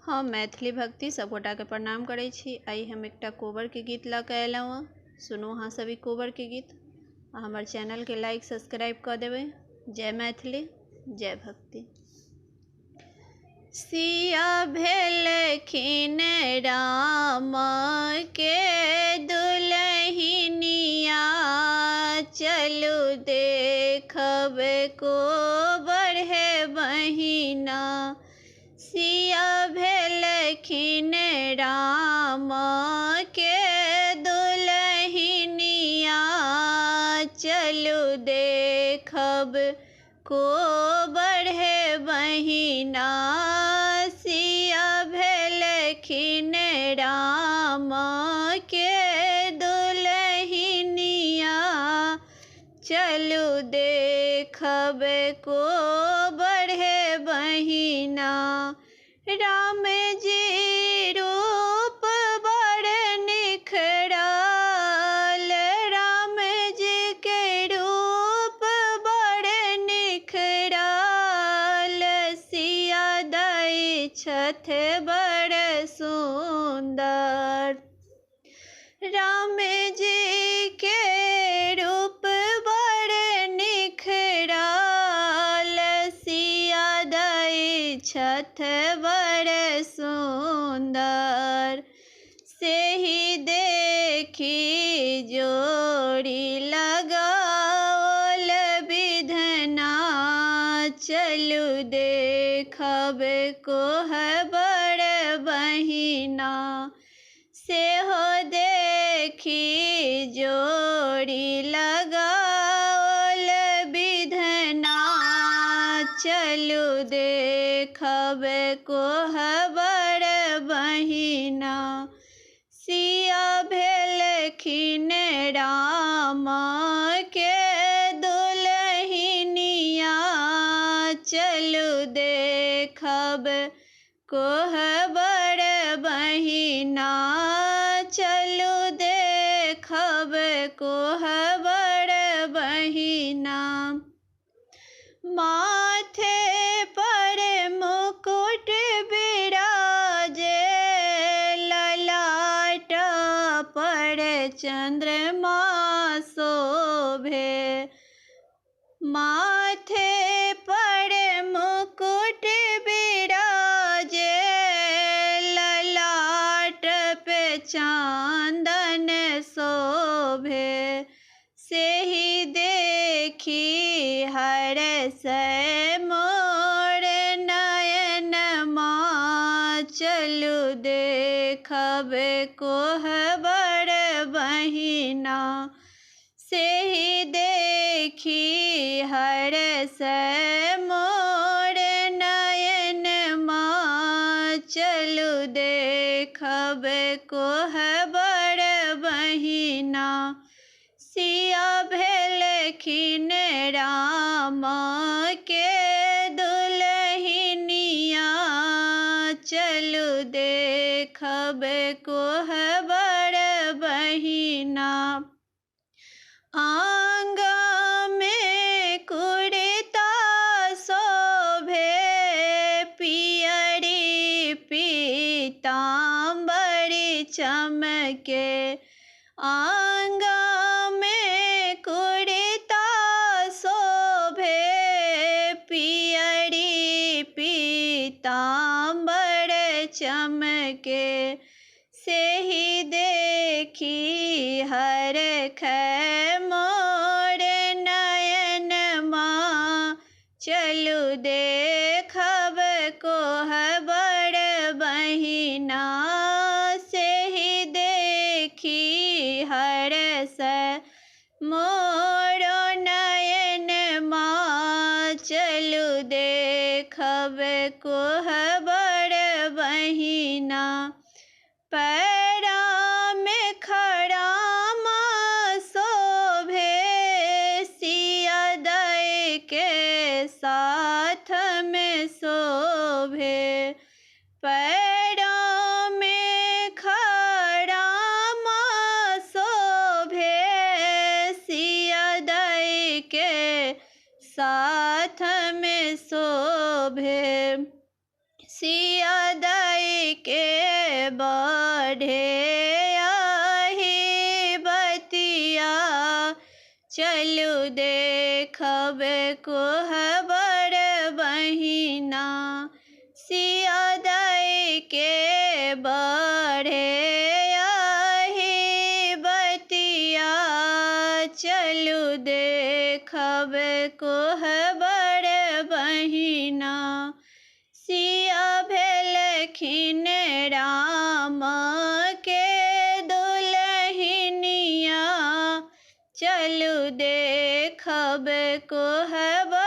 हम मैथिली भक्ति सबगोटा के प्रणाम करै छी। आई हम एकटा कोबर के गीत लऽ कऽ अयलहुँ हँ। सुनू अहाँ सभी कोबर के गीत आ हमर चैनल के लाइक सब्सक्राइब कऽ देबै। जय मैथिली, जय भक्ति। सिया भेलखिन राम के दुल्हनिया, चलू देखब कोबर हे बहिना। सिया भेलखिन राम के दुल्हनिया, चलू देखब कोबर हे बहिना। सिया भेलखिन राम के दुल्हनिया, चलू देखब कोबर हे बहिना। राम जी रूप बड़ निखरल, राम जी के रूप बड़ निखरल। सिया दाई छथ बड़ सुंदर, राम जी के रूप बड़ निखरल। सिया दाई छथ बड़ सुंदर, सेहि देखी जोड़ी लगाओल विधना। चलू देखब कोबर बहिना, सेहो देखी जोड़ी लगाओल विधना। चलू देखब कोबर बहिना। सिया भेलखिन राम के दुल्हनिया, चलू देखब कोबर बहिना। चलू देखब कोबर बहिना। माथे पर मुकुट बिराजे, ललाट पर चंद्रमा शोभे। माथे पर मुकुट बिराजे, ललाट पे चांदन शोभे। सेहि देखी हरस मोर नयनमा, चलू देखब कोबर बहिना। सेहि देखी हरस मोर नयनमा, चलू देखब कोबर बहिना। सिया भेलखिन राम के दुल्हनिया, चलू देखब कोबर बहिना। आंगा में कुर्ता शोभे, पियरी पीताम्बरी चमके। आंगा में कुर्ता शोभे, पियरी पीताम्बर चमके। सेहि देखी हरख मोर नयनमा, चलू देखब कोबर बहिना। सेहि देखी हरस मोर नयनमा, चलू देखब कोबर बहिना। पैरा में खड़ाम शोभे, सिया दाई के साथ में शोभे। पैरा में खड़ाम शोभे, सिया दाई के साथ में शोभे। सिया दाई के बढ़े आही बतिया, चलू देखब कोहबर बहिना। सिया दाई के बढ़े आही बतिया, चलू देखब कोहबर बहिना। सिया भेलखिन राम के दुल्हनिया, चलू देखब कोहबर